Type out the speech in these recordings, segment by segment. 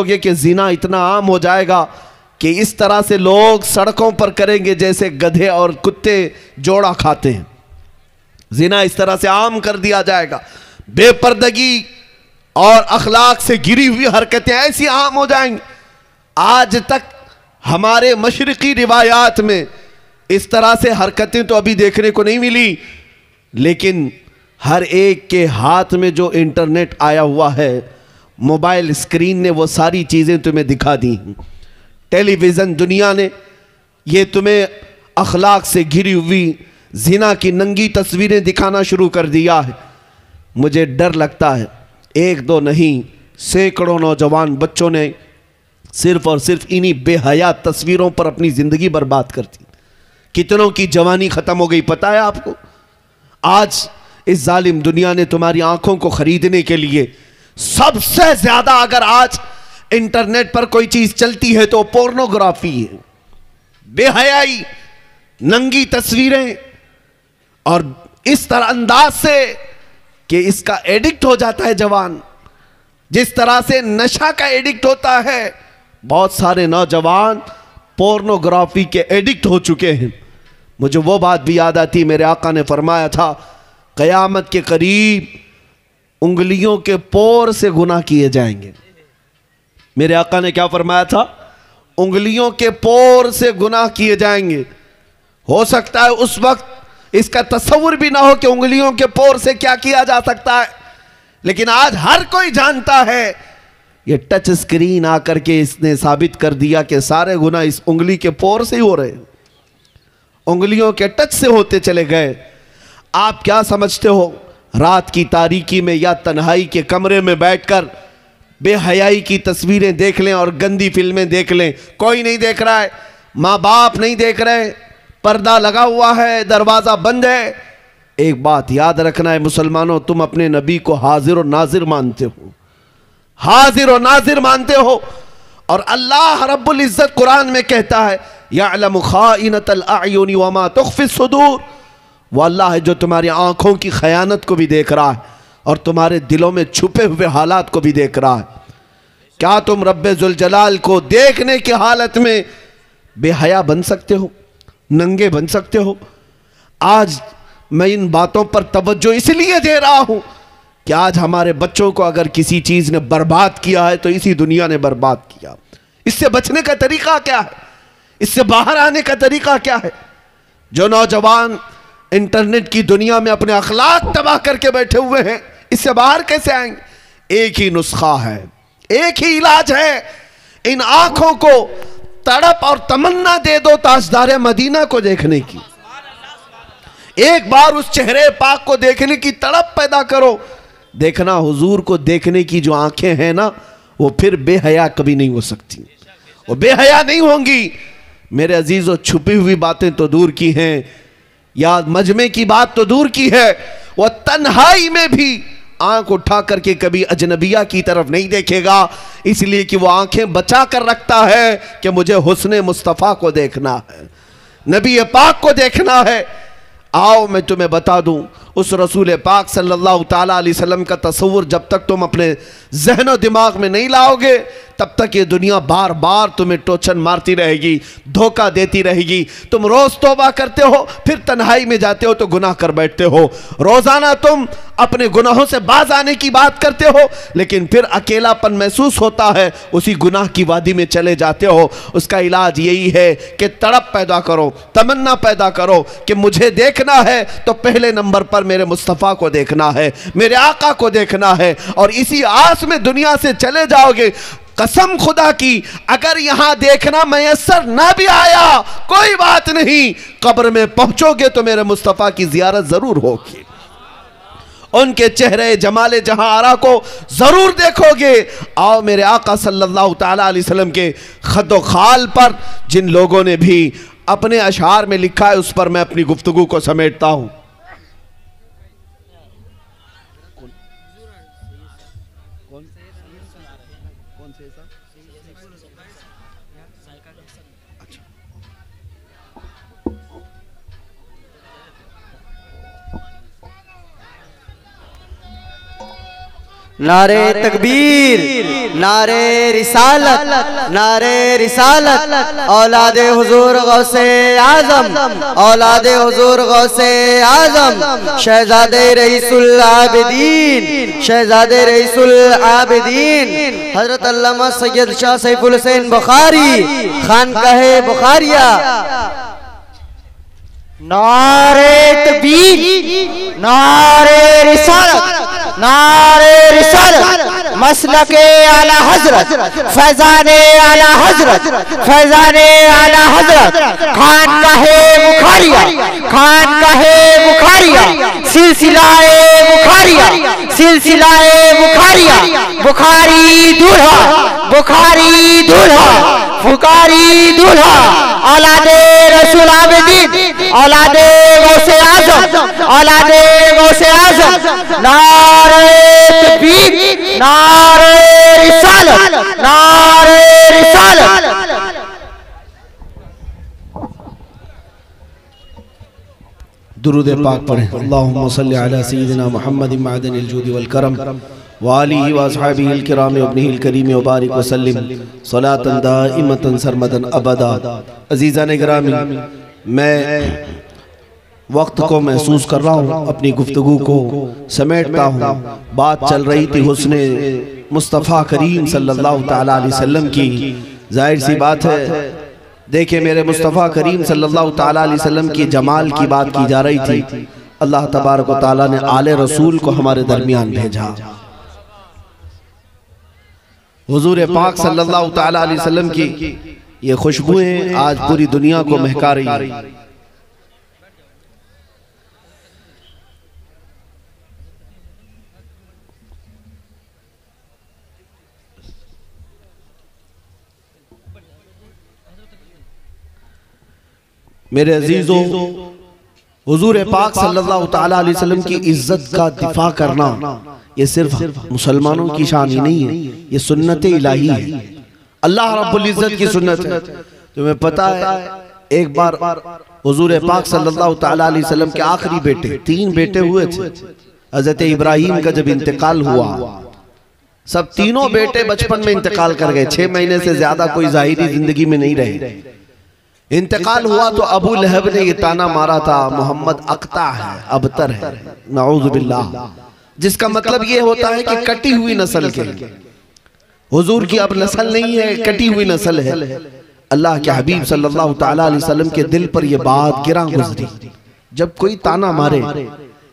कि जिना इतना आम हो जाएगा कि इस तरह से लोग सड़कों पर करेंगे जैसे गधे और कुत्ते जोड़ा खाते हैं। जिना इस तरह से आम कर दिया जाएगा। बेपर्दगी और अखलाक से गिरी हुई हरकतें ऐसी आम हो जाएंगी। आज तक हमारे मशरिकी रिवायात में इस तरह से हरकतें तो अभी देखने को नहीं मिली, लेकिन हर एक के हाथ में जो इंटरनेट आया हुआ है, मोबाइल स्क्रीन ने वो सारी चीज़ें तुम्हें दिखा दी। टेलीविज़न दुनिया ने ये तुम्हें अखलाक से घिरी हुई जिना की नंगी तस्वीरें दिखाना शुरू कर दिया है। मुझे डर लगता है एक दो नहीं, सैकड़ों नौजवान बच्चों ने सिर्फ और सिर्फ इन्हीं बेहया तस्वीरों पर अपनी ज़िंदगी बर्बाद कर दी। कितनों की जवानी ख़त्म हो गई पता है आपको? आज इस जालिम दुनिया ने तुम्हारी आंखों को खरीदने के लिए सबसे ज़्यादा, अगर आज इंटरनेट पर कोई चीज़ चलती है तो पोर्नोग्राफी है, बेहयाई, नंगी तस्वीरें, और इस तरह अंदाज से कि इसका एडिक्ट हो जाता है जवान। जिस तरह से नशा का एडिक्ट होता है, बहुत सारे नौजवान पोर्नोग्राफी के एडिक्ट हो चुके हैं। मुझे वो बात भी याद आती, मेरे आका ने फरमाया था क़यामत के करीब उंगलियों के पोर से गुनाह किए जाएंगे। मेरे आका ने क्या फरमाया था? उंगलियों के पोर से गुनाह किए जाएंगे। हो सकता है उस वक्त इसका तस्वुर भी ना हो कि उंगलियों के पोर से क्या किया जा सकता है, लेकिन आज हर कोई जानता है। ये टच स्क्रीन आकर के इसने साबित कर दिया कि सारे गुनाह इस उंगली के पोर से ही हो रहे हैं, उंगलियों के टच से होते चले गए। आप क्या समझते हो, रात की तारीकी में या तन्हाई के कमरे में बैठकर बेहयाई की तस्वीरें देख लें और गंदी फिल्में देख लें? कोई नहीं देख रहा है, माँ बाप नहीं देख रहे, पर्दा लगा हुआ है, दरवाज़ा बंद है। एक बात याद रखना है मुसलमानों, तुम अपने नबी को हाजिर और नाजिर मानते हो, हाजिर और नाजिर मानते हो। और अल्लाह रब्बुल इज़्ज़त कुरान में कहता है यअलमु खाइनतल अयुनि वमा तुख्फी सुदूर। वो अल्लाह है जो तुम्हारी आंखों की खयानत को भी देख रहा है और तुम्हारे दिलों में छुपे हुए हालात को भी देख रहा है। क्या तुम रब्बे जुल जलाल को देखने की हालत में बेहया बन सकते हो, नंगे बन सकते हो? आज मैं इन बातों पर तवज्जो इसलिए दे रहा हूं कि आज हमारे बच्चों को अगर किसी चीज़ ने बर्बाद किया है तो इसी दुनिया ने बर्बाद किया। इससे बचने का तरीका क्या है? इससे बाहर आने का तरीका क्या है? जो नौजवान इंटरनेट की दुनिया में अपने अखलाक तबाह करके बैठे हुए हैं, इससे बाहर कैसे आएंगे? एक ही नुस्खा है, एक ही इलाज है। इन आंखों को तड़प और तमन्ना दे दो ताजदार मदीना को देखने की। एक बार उस चेहरे पाक को देखने की तड़प पैदा करो। देखना, हुजूर को देखने की जो आंखें हैं ना, वो फिर बेहया कभी नहीं हो सकती, वो बेहया नहीं होंगी। मेरे अजीजों, छुपी हुई बातें तो दूर की हैं, या मजमे की बात तो दूर की है, वह तन्हाई में भी आंख उठा करके कभी अजनबिया की तरफ नहीं देखेगा, इसलिए कि वो आंखें बचा कर रखता है कि मुझे हुस्ने मुस्तफ़ा को देखना है, नबी पाक को देखना है। आओ मैं तुम्हें बता दूं, उस रसूल पाक सल्लल्लाहु ताला अलैहि वसल्लम का तस्वुर जब तक तुम अपने जहन दिमाग में नहीं लाओगे, तब तक ये दुनिया बार बार तुम्हें टोचन मारती रहेगी, धोखा देती रहेगी। तुम रोज़ तौबा करते हो, फिर तन्हाई में जाते हो तो गुनाह कर बैठते हो। रोज़ाना तुम अपने गुनाहों से बाज आने की बात करते हो, लेकिन फिर अकेलापन महसूस होता है, उसी गुनाह की वादी में चले जाते हो। उसका इलाज यही है कि तड़प पैदा करो, तमन्ना पैदा करो कि मुझे देखना है तो पहले नंबर पर मेरे मुस्तफ़ा को देखना है, मेरे आका को देखना है। और इसी आस में दुनिया से चले जाओगे। कसम खुदा की, अगर यहां देखना मैसर ना भी आया कोई बात नहीं, कब्र में पहुंचोगे तो मेरे मुस्तफ़ा की जियारत जरूर होगी, उनके चेहरे जमाले जहां आरा को जरूर देखोगे। आओ मेरे आका सल्लल्लाहु ताला अलैहि वसल्लम के खत खाल पर जिन लोगों ने भी अपने अशार में लिखा है, उस पर मैं अपनी गुफ्तगू को समेटता हूं। नारे तकबीर, नारे रिसालत, नारे रिसालत। औलादे हुजूर गौसे आजम, औलादे हुजूर गौसे आजम, शहजादे रईसुल आबिदीन, शहजादे रईसुल आबिदीन हजरत अल्लामा सैयद शाह सैफुल हुसैन बुखारी खानकाहे बुखारिया। नारे तकबीर, नारे रिसालत, नारे रिसालत। मसलके आला हजरत, फैजाने आला हजरत, फैजाने आला हजरत। खानकाहे बुखारिया, खानकाहे बुखारिया, सिलसिलाए बुखारिया, सिलसिलाए बुखारिया। बुखारी दूल्हा, बुखारी दूल्हा, बुखारी दूल्हा। औलादे रसूल आबिदीन, औलादे गौसे आजम, औलादे गौसे आजम। नारे तकबीर, नारे रिसालत, नारे रिसालत। दुरूद पाक पढ़ें। अल्लाहुम्मा सल्लि अला सय्यिदिना मुहम्मद मअदनिल जूदि वल करम व आलिहि व अस्हाबिहिल किराम व इब्निहिल करीम व बारिक व सल्लिम सलातन दाइमतन सरमदन अबदा। अज़ीज़ान गिरामी, मैं वक्त को महसूस कर रहा हूँ, अपनी गुफ्तगू को समेटता हूँ। बात चल रही थी हुस्ने मुस्तफ़ा करीम सल्लल्लाहु तआला अलैहि वसल्लम की। जाहिर सी बात है, देखिए मेरे मुस्तफ़ा करीम सल्लल्लाहु तआला अलैहि वसल्लम की जमाल की बात की जा रही थी। अल्लाह तबारक व तआला ने आले रसूल को हमारे दरमियान भेजा। हुजूर पाक सल्लल्लाहु तआला अलैहि वसल्लम की ये खुशबुएं आज पूरी दुनिया को महका रही है। मेरे अजीजों, हुजूर पाक सल्लल्लाहु तआला अलैहि वसल्लम की इज्जत का दिफा करना ये सिर्फ मुसलमानों की शान ही नहीं है, ये सुन्नत इलाही है, अल्लाह रब्बुल इज्जत की सुन्नत है। तुम्हें पता है, एक बार हुजूर पाक सल्लल्लाहु तआला अलैहि वसल्लम के आखिरी बेटे, 3 बेटे हुए थे। हजरत इब्राहिम का जब इंतकाल हुआ, सब तीनों बेटे बचपन में इंतकाल कर गए। 6 महीने से ज्यादा कोई जाहिरी जिंदगी में नहीं रहे। इंतकाल हुआ तो अबू लहब ने ये ताना मारा था, मोहम्मद अक्ता है, अबतर है, नऊज़ु बिल्लाह। जिसका मतलब ये होता है कि कटी हुई नस्ल के। हुजूर की अब नस्ल नहीं है, कटी हुई नस्ल है। अल्लाह के हबीब सल्लल्लाहु तआला अलैहि वसल्लम के दिल पर यह बात गिरा गुजरी। जब कोई ताना मारे,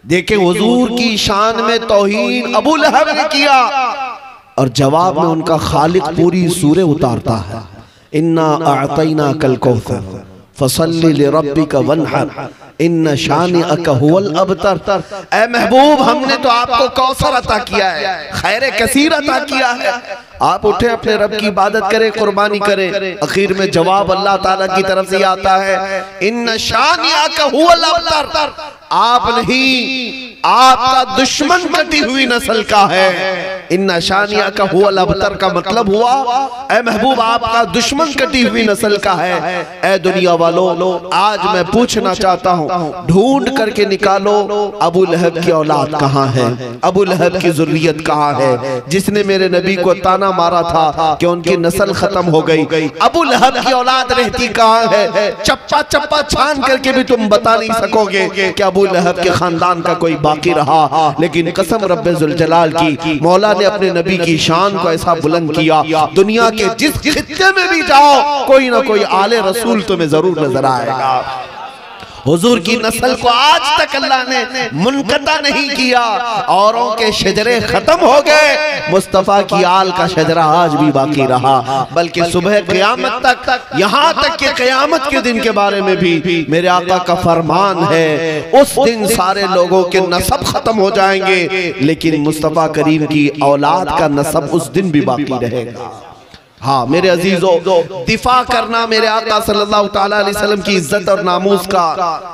देखे हुजूर की शान में तौहीन अबू लहब ने किया और जवाब में उनका खालिक पूरी सूरे उतारता है। इन्ना अअतैना कल कौसर फसल्लि लिरब्बिका वन्हर इन्न शानिअका हुवल अबतर। ऐ महबूब, हमने तो आपको कौसर अता किया है, खैर कसीर अता किया है। आप उठे, अपने रब की इबादत करें, कुर्बानी करें। आखिर में जवाब अल्लाह ताला की तरफ से आता है, इन्न शानिअका हुवल अबतर। आप नहीं, आपका दुश्मन कटी हुई नस्ल का है। इन्ना शानिअका हुवल अबतर का मतलब हुआ, ऐ महबूब, आपका दुश्मन कटी हुई नस्ल का है। ऐ दुनिया वालों, आज मैं पूछना चाहता हूँ, ढूंढ करके निकालो अबू लहब की औलाद कहाँ है, अबू लहब की जुर्रियत कहाँ है, जिसने मेरे नबी को ताना मारा था कि उनकी नस्ल खत्म हो गई। अबू लहब की औलाद रहती कहाँ है? चप्पा चप्पा छान करके भी तुम बता नहीं सकोगे कि अबू लहब के खानदान का कोई बाकी रहा। लेकिन कसम रब्बे जुल जलाल की, मौला ने अपने नबी की शान को ऐसा बुलंद किया, दुनिया के जिस खित्ते में भी जाओ, कोई ना कोई आले रसूल तुम्हें जरूर नजर आएगा। हुजूर की नस्ल को आज तक अल्लाह ने मुनक़ता नहीं किया। औरों के शजरे खत्म हो गए, मुस्तफ़ा की आल का शजरा आज भी बाकी रहा। बल्कि सुबह क़यामत तक, यहाँ तक कि क़यामत के दिन के बारे में भी मेरे आका का फरमान है, उस दिन सारे लोगों के नसब खत्म हो जाएंगे, लेकिन मुस्तफ़ा करीम की औलाद का नसब उस दिन भी बाकी रहेगा। हाँ मेरे अजीजों, दिफा करना मेरे आका सल्लल्लाहु तआला अलैहि वसल्लम की इज्जत और नामूस का,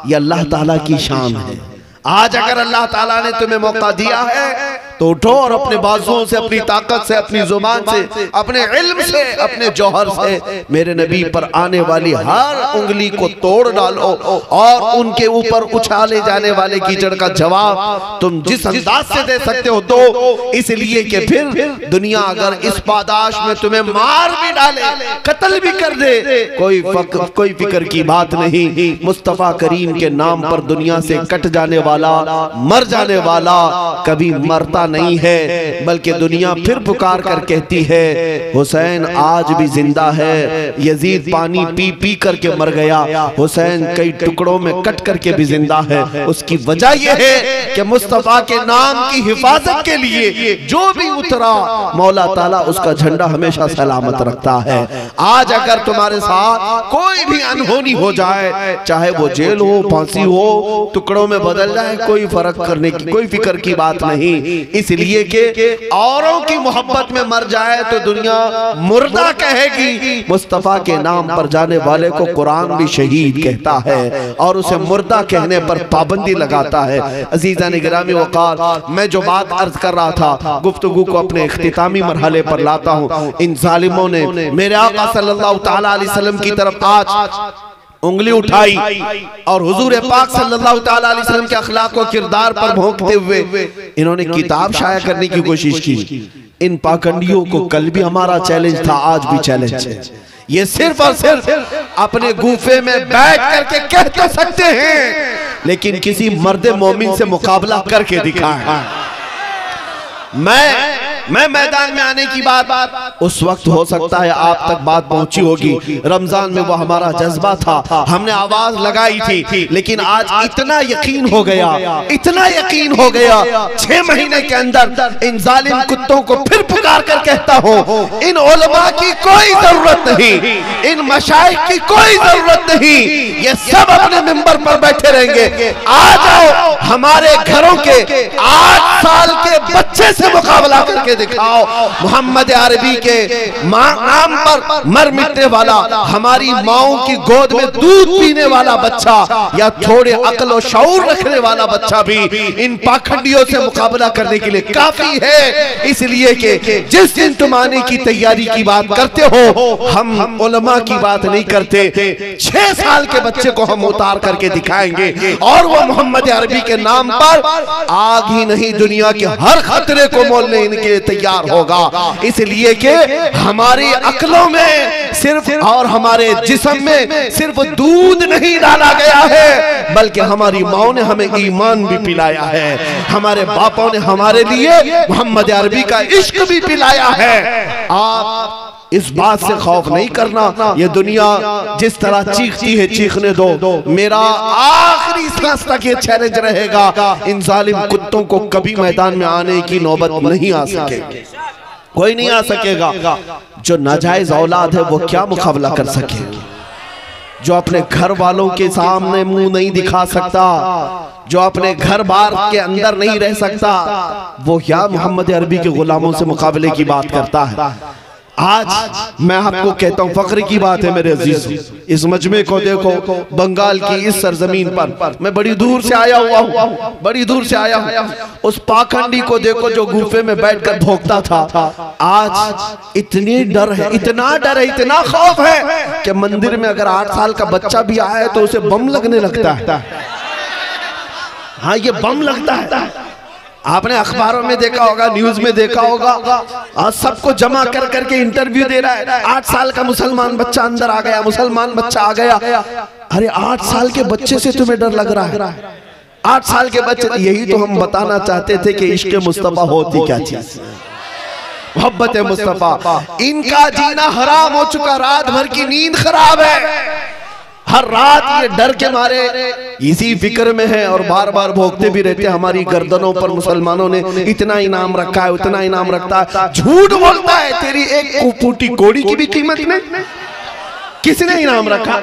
ये अल्लाह ताला की शान है। आज अगर अल्लाह ताला ने तुम्हें मौका दिया है तो उठो और अपने बाजुओं से, अपनी ताकत से, अपनी जुबान से, अपने इल्म से, अपने जौहर से मेरे नबी पर आने वाली हर उंगली को तोड़ डालो और उनके ऊपर उछाले जाने वाले कीचड़ का जवाब तुम जिस अंदाज से दे सकते हो दो। इसलिए कि फिर दुनिया अगर इस पादाश में तुम्हें मार भी डाले, कत्ल भी कर दे, कोई फिक्र की बात नहीं। मुस्तफा करीम के नाम पर दुनिया से कट जाने वाला, मर जाने वाला कभी मरता नहीं है, बल्कि दुनिया फिर पुकार कर कहती है हुसैन आज भी जिंदा है। यजीद पानी पी पी करके मर गया, हुसैन कई टुकड़ों में कट करके भी जिंदा है। उसकी वजह यह है कि मुस्तफा के नाम की हिफाजत के लिए जो भी उतरा मौला ताला उसका झंडा हमेशा सलामत रखता है। आज अगर तुम्हारे साथ कोई भी अनहोनी हो जाए, चाहे वो जेल हो, फांसी हो, टुकड़ों में बदल जाए, कोई फर्क करने की, कोई फिक्र की बात नहीं। इसलिए कि औरों की मोहब्बत में मर जाए तो दुनिया मुर्दा कहेगी, मुस्तफा के नाम पर जाने वाले को कुरान भी शहीद कहता है और उसे मुर्दा कहने पर पाबंदी लगाता है। अजीज़ान गिरामी वक़ार, मैं जो बात अर्ज कर रहा था, गुफ्तगू को अपने इख्तितामी मरहले पर लाता हूँ। इन जालिमों ने मेरे आका सल्लल्लाहु तआला अलैहि वसल्लम की तरफ आज उंगली उठाई और हुजूर पाक सल्लल्लाहु तआला अलैहि वसल्लम के अखलाक और किरदार पर भोंकते हुए इन्होंने किताब शाया करने की कोशिश की। इन पाखंडियों को कल भी हमारा चैलेंज था, आज भी चैलेंज है। ये सिर्फ और सिर्फ अपने गुफे में बैठ करके कह तो सकते हैं, लेकिन किसी मर्द मोमिन से मुकाबला करके दिखाएं। मैं मैदान में आने की बात उस वक्त हो सकता है आप तक बात पहुंची होगी, रमजान में वो हमारा जज्बा था, हमने आवाज लगाई थी, लेकिन आज इतना यकीन हो गया, इतना यकीन हो गया, 6 महीने के अंदर इन जालिम कुत्तों को फिर पुकार कर कहता हूं, इन उलमा की कोई जरूरत नहीं, इन मशाइख की कोई जरूरत नहीं, ये सब अपने मिंबर पर बैठे रहेंगे। आ जाओ हमारे घरों के 8 साल के बच्चे से मुकाबला करके दिखाओ। मोहम्मद अरबी के नाम पर मर मिटने वाला, हमारी माओं की गोद में दूध पीने वाला बच्चा या थोड़े अक्ल और शऊर रखने वाला बच्चा भी इन पाखंडियों से मुकाबला करने के लिए काफी है। इसलिए कि जिस दिन तुम आने की तैयारी की बात करते हो, हम उलमा की बात नहीं करते। 6 साल के बच्चे को हम उतार करके दिखाएंगे और वो मोहम्मद अरबी के नाम पर आग ही नहीं दुनिया के हर खतरे को मोलने इनके तैयार होगा। इसलिए कि हमारी अक्लों में सिर्फ और हमारे जिस्म में सिर्फ दूध नहीं डाला गया है, बल्कि हमारी माओ ने हमें ईमान भी पिलाया है, हमारे बापों ने हमारे लिए मोहम्मद अरबी का इश्क भी पिलाया है। आप इस बात से खौफ नहीं करना, ये दुनिया जिस तरह चीखती है चीखने दो। मेरा आखिरी सांस तक ये चैलेंज रहेगा, इन जालिम कुत्तों को कभी मैदान में आने की नौबत नहीं आ सकेगी, कोई नहीं आ सकेगा। जो नाजायज औलाद है वो क्या मुकाबला कर सकेगी, जो अपने घर वालों के सामने मुंह नहीं दिखा सकता, जो अपने घर बार के अंदर नहीं रह सकता, वो क्या मोहम्मद अरबी के गुलामों से मुकाबले की बात करता है। आज मैं आपको कहता हूं, फख्र की बात है मेरे अजीज, इस मजमे को देखो, बंगाल की इस सरजमीन पर मैं बड़ी दूर से आया हुआ हूं, बड़ी दूर से आया हूं। उस पाखंडी को देखो जो गुफे में बैठकर भोंकता था। आज इतनी डर है, इतना डर है, इतना खौफ है कि मंदिर में अगर 8 साल का बच्चा भी आया तो उसे बम लगने लगता है। हाँ, ये बम लगता है। आपने अखबारों में देखा होगा, न्यूज में देखा होगा, और सबको जमा कर करके इंटरव्यू दे रहा है। 8 साल का मुसलमान बच्चा अंदर आ गया, मुसलमान बच्चा आ गया। अरे 8 साल के बच्चे से तुम्हें डर लग रहा है? 8 साल के बच्चे, यही तो हम बताना चाहते थे कि इश्क मुस्तफा होती क्या चीज, मोहब्बत मुस्तफा। इनका जीना हराम हो चुका, रात भर की नींद खराब है, हर रात ये डर के मारे इसी फिक्र में है और बार बार भोगते भी रहते हैं। हमारी गर्दनों पर मुसलमानों ने इतना इनाम रखा है, उतना इनाम रखता है, झूठ बोलता है। तेरी एक कुपूटी कोड़ी की भी कीमत नहीं। किसने इनाम रखा?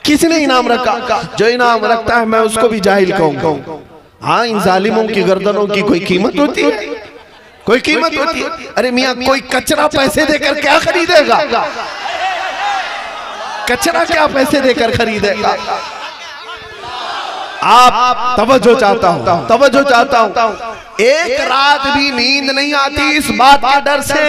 किसने इनाम रखा? जो इनाम रखता है मैं उसको भी जाहिल कहूंगा। हाँ, इन जालिमों की गर्दनों की कोई कीमत होती है? कोई कीमत होती है? अरे मियाँ, कोई कचरा पैसे देकर क्या खरीदेगा? कचरा क्या पैसे देकर खरीदेगा? आप तवज्जो चाहता हूं, तवज्जो चाहता हूं। एक रात भी नींद नहीं आती इस बात के डर से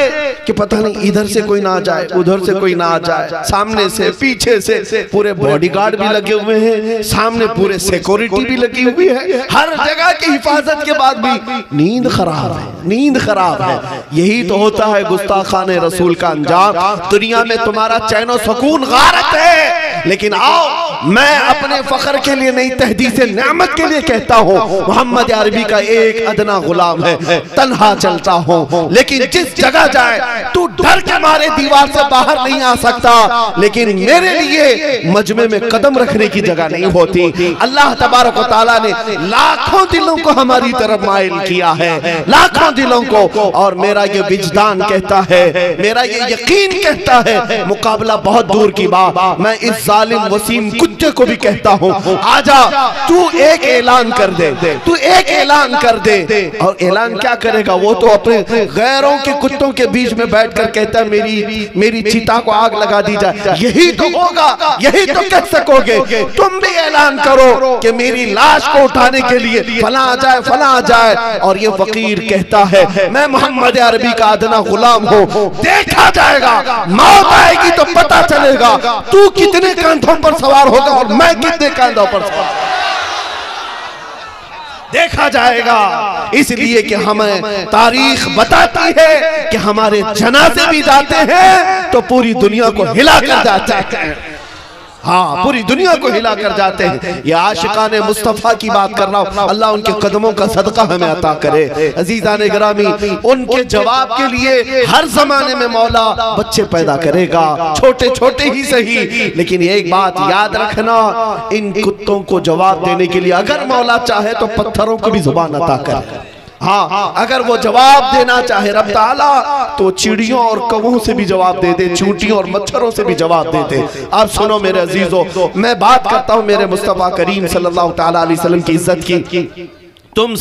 कि पता नहीं इधर से कोई ना आ जाए, उधर से कोई ना आ जाए, सामने से पीछे से पूरे बॉडीगार्ड भी लगे हुए हैं, सामने पूरे सिक्योरिटी भी लगी हुई है, हर जगह की हिफाजत के बाद भी नींद खराब है, नींद खराब है। यही तो होता है गुस्ताखाने रसूल का अंजाम। दुनिया में तुम्हारा चैन और सुकून गारत है, लेकिन आओ मैं अपने फख्र के लिए नहीं तहदीस नेमत के लिए कहता हूँ, मोहम्मद अरबी का एक अदना गुलाम है, तन्हा चलता हूँ, लेकिन जिस जगह जाए तू डर के मारे दीवार से बाहर नहीं आ सकता, लेकिन मेरे लिए मजमे में कदम रखने की जगह नहीं होती। अल्लाह तबारक व तआला ने लाखों दिलों को हमारी तरफ माइल किया है, लाखों दिलों को, और मेरा ये विजदान कहता है, मेरा ये यकीन कहता है, मुकाबला बहुत दूर की बात। मैं इस जालिम वसीम कुत्ते को भी कहता हूँ, आजा तू एक ऐलान कर दे, तू एक ऐलान कर दे। और ऐलान क्या करेगा? वो तो अपने गैरों के कुत्तों के बीच में बैठकर कहता है मेरी चिता को आग लगा दी जाए। यही तो होगा, यही तो कह सकोगे। तुम भी ऐलान करो कि मेरी लाश को उठाने के लिए फला आ जाए, फला आ जाए। और ये फकीर कहता है मैं मोहम्मद अरबी का अदना गुलाम हूँ, देखा जाएगा, मौत आएगी तो पता चलेगा तू कितने कंधों पर सवार होगा और मैं कितने कंधों पर सवार, देखा जाएगा। इसलिए कि हमें तारीख बताती है कि हमारे जनाजे भी जाते हैं तो पूरी दुनिया को हिला कर जाते हैं। हाँ, पूरी दुनिया को हिला कर जाते हैं। ये आशिकाने मुस्तफा की बात कर रहा हूँ। अल्लाह उनके कदमों का सदका हमें अता करे। अजीजाने गिरामी, उनके जवाब के लिए हर जमाने में मौला बच्चे पैदा करेगा, छोटे छोटे ही सही, लेकिन एक बात याद रखना, इन कुत्तों को जवाब देने के लिए अगर मौला चाहे तो पत्थरों को भी जुबान अता करे। हाँ, अगर वो जवाब देना चाहे रब ताला तो चिड़ियों और कौवों से भी जवाब दे दे, चूंटियों और मच्छरों से भी जवाब दे दे। अब सुनो मेरे अजीजों, मैं बात करता हूँ मेरे मुस्तफा करीम सल्लल्लाहु तआला अलैहि वसल्लम की इज्जत की। तुम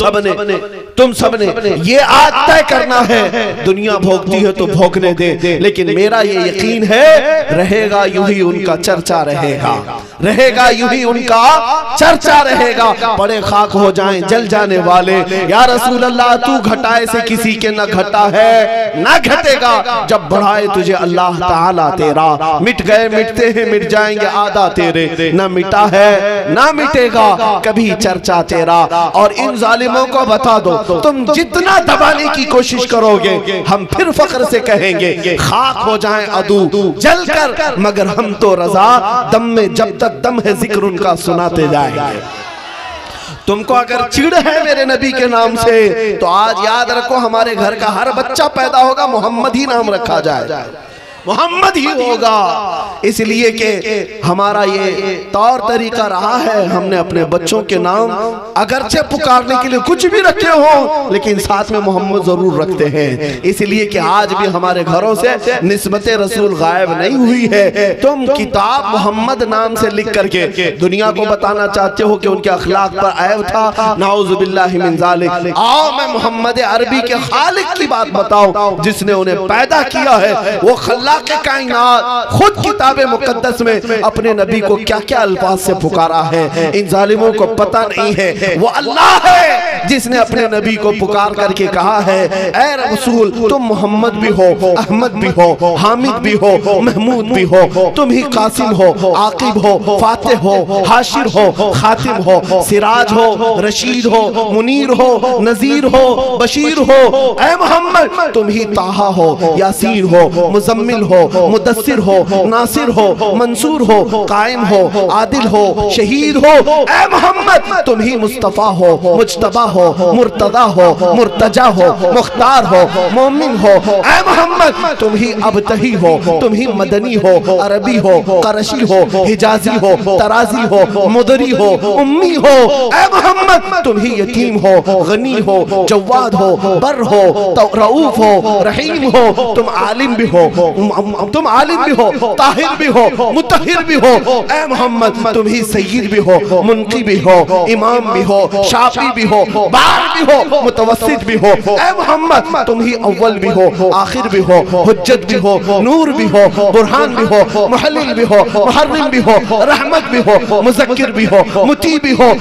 सबने ये आज तय करना है, दुनिया भोगती है तो भोगने दे, लेकिन मेरा ये यकीन है रहेगा यूं ही उनका चर्चा रहेगा, रहेगा यूं ही उनका चर्चा रहेगा। बड़े खाक हो जाएं जल जाने वाले, या रसूल अल्लाह तू घटाए से किसी के न घटा है न घटेगा, जब बढ़ाए तुझे अल्लाह ताला तेरा, मिट गए मिटते हैं मिट जाएंगे आधा तेरे, न मिटा है न मिटेगा कभी चर्चा तेरा। और इन जालिमों को बता दो, तुम जितना दबाने की कोशिश करोगे हम फिर फख्र से कहेंगे खाक हो जाएं अदू जलकर, मगर हम तो रजा दम में जब तक दम है जिक्र उनका सुनाते जाएंगे। तुमको अगर चिढ़ है मेरे नबी के नाम से तो आज याद रखो, हमारे घर का हर बच्चा पैदा होगा मोहम्मद ही नाम रखा जाए, मोहम्मद ही होगा। इसलिए कि हमारा ये तौर तरीका रहा है, हमने अपने बच्चों के नाम अगरचे पुकारने के लिए कुछ भी रखे हो, लेकिन साथ में मोहम्मद जरूर रखते हैं। इसलिए कि आज भी हमारे घरों से निस्बत रसूल गायब नहीं हुई है। तुम किताब मोहम्मद नाम से लिख करके दुनिया को बताना चाहते हो कि उनके अखलाक पर ऐब था, नाउज़ु बिल्लाहि मिन ज़ालिक। आओ मैं मोहम्मद अरबी के खालिक की बात बताऊं, जिसने उन्हें पैदा किया है, वो खल्लाक के कायनात खुद किताब मुकद्दस में अपने नबी को क्या क्या अल्फाज से पुकारा है, इन जालिमों को पता नहीं है। वो अल्लाह है जिसने अपने नबी को पुकार करके कहा है, ऐ रसूल तुम मोहम्मद भी हो, अहमद भी हो, हामिद भी हो, महमूद भी हो, तुम ही कासिम हो, आकिब हो, फातिह हो, हाशिर हो, खातिम हो, सिराज हो, रशीद हो, मुनीर हो, नजीर हो, बशीर हो। ऐ मोहम्मद तुम ही ताहा हो, यासीन हो, मुजम्मिल हो, मुदस्सिर हो, नासिर हो, मंसूर हो, कायम हो, आदिल हो, शहीद हो। ऐ मोहम्मद तुम ही मुस्तफा हो, मुज्तबा हो, मुर्तदा हो, मुर्तजा हो, मुख्तार हो, मोमिन हो। ऐ मोहम्मद तुम ही अबतही हो, तुम ही मदनी हो, अरबी हो, करशी हो, हिजाजी हो, तराजी हो, मुदरी हो, उम्मी हो। ऐ मोहम्मद तुम ही यतीम हो, गनी हो, जवाद हो, बर हो, रऊफ हो, रहीम हो। तुम आलिम भी हो, तुम आलिम भी हो, ताहिर भी हो, मुतहिर भी हो। ऐ मोहम्मद तुम ही सय्यद भी हो, मुनकी भी हो, इमाम भी हो, शाफी भी हो, बार भी हो, मुतवस्सित भी हो। ऐ मोहम्मद तुम ही अव्वल भी हो, आखिर भी हो, हुज्जत भी हो, नूर भी हो, बुरहान भी हो, मुहल्लिल भी हो, मुहर्रिम भी हो, रहमत भी हो, मुज़क्किर भी हो, मुती भी हो।